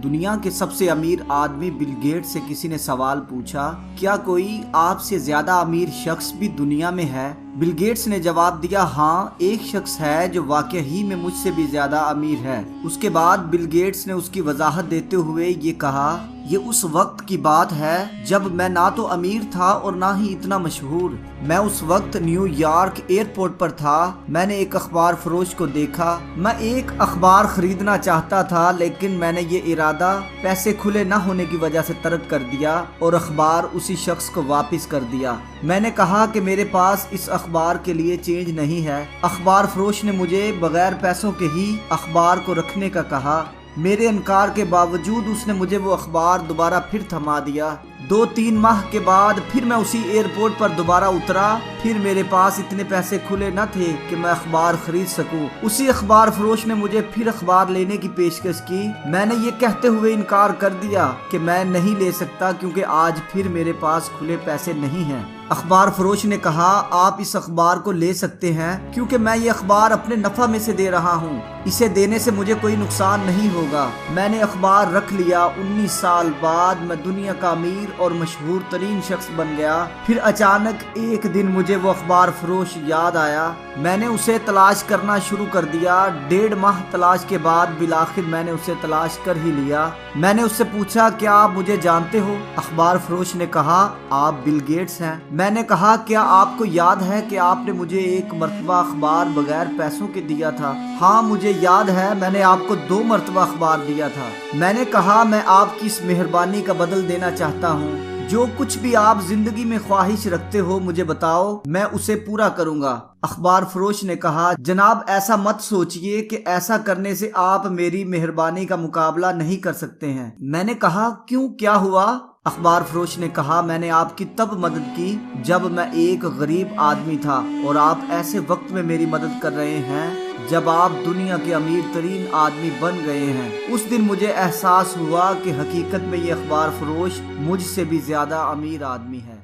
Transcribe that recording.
دنیا کے سب سے امیر آدمی بل گیٹ سے کسی نے سوال پوچھا، کیا کوئی آپ سے زیادہ امیر شخص بھی دنیا میں ہے؟ بل گیٹس نے جواب دیا، ہاں ایک شخص ہے جو واقعی میں مجھ سے بھی زیادہ امیر ہے۔ اس کے بعد بل گیٹس نے اس کی وضاحت دیتے ہوئے یہ کہا، یہ اس وقت کی بات ہے جب میں نہ تو امیر تھا اور نہ ہی اتنا مشہور۔ میں اس وقت نیو یارک ایئرپورٹ پر تھا۔ میں نے ایک اخبار فروش کو دیکھا۔ میں ایک اخبار خریدنا چاہتا تھا، لیکن میں نے یہ ارادہ پیسے کھلے نہ ہونے کی وجہ سے ترک کر دیا اور اخبار اسی شخص کو واپس کر دیا۔ میں نے کہا کہ میرے پاس اس اخبار کے لیے چینج نہیں ہے۔ اخبار فروش نے مجھے بغیر پیسوں کے ہی اخبار کو رکھنے کا کہا۔ میرے انکار کے باوجود اس نے مجھے وہ اخبار دوبارہ پھر تھما دیا۔ 2-3 ماہ کے بعد پھر میں اسی ایئرپورٹ پر دوبارہ اترا۔ پھر میرے پاس اتنے پیسے کھلے نہ تھے کہ میں اخبار خرید سکوں۔ اسی اخبار فروش نے مجھے پھر اخبار لینے کی پیشکش کی۔ میں نے یہ کہتے ہوئے انکار کر دیا کہ میں نہیں لے سکتا کیونکہ آج پھر میرے پاس کھلے پیسے نہیں ہیں۔ اخبار فروش نے کہا، آپ اس اخبار کو لے سکتے ہیں کیونکہ میں یہ اخبار اپنے نفع میں سے دے رہا ہوں۔ اسے دینے سے مجھے کوئی نقصان نہیں ہوگا۔ میں نے اخبار رکھ لیا۔ 19 سال بعد میں دنیا کا امیر اور مشہور ترین شخص بن گیا۔ پھر اچانک ایک دن مجھے وہ اخبار فروش یاد آیا۔ میں نے اسے تلاش کرنا شروع کر دیا۔ 1.5 ماہ تلاش کے بعد بالآخر میں نے اسے تلاش کر ہی لیا۔ میں نے اس سے پوچھا، کیا آپ مجھے جانتے ہو؟ اخبار فروش نے کہا، آپ بل گیٹس ہیں۔ میں نے کہا، کیا آپ کو یاد ہے کہ آپ نے مجھے ایک مرتبہ اخبار بغیر پیسوں کے دیا تھا؟ ہاں مجھے یاد ہے، میں نے آپ کو 2 مرتبہ اخبار دیا تھا۔ میں نے کہا، میں آپ کی اس مہربانی کا بدل دینا چاہتا ہوں۔ جو کچھ بھی آپ زندگی میں خواہش رکھتے ہو مجھے بتاؤ، میں اسے پورا کروں گا۔ اخبار فروش نے کہا، جناب ایسا مت سوچئے کہ ایسا کرنے سے آپ میری مہربانی کا مقابلہ نہیں کر سکتے ہیں۔ میں نے کہا، کیوں، کیا ہوا؟ اخبار فروش نے کہا، میں نے آپ کی تب مدد کی جب میں ایک غریب آدمی تھا، اور آپ ایسے وقت میں میری مدد کر رہے ہیں جب آپ دنیا کے امیر ترین آدمی بن گئے ہیں۔ اس دن مجھے احساس ہوا کہ حقیقت میں یہ اخبار فروش مجھ سے بھی زیادہ امیر آدمی ہے۔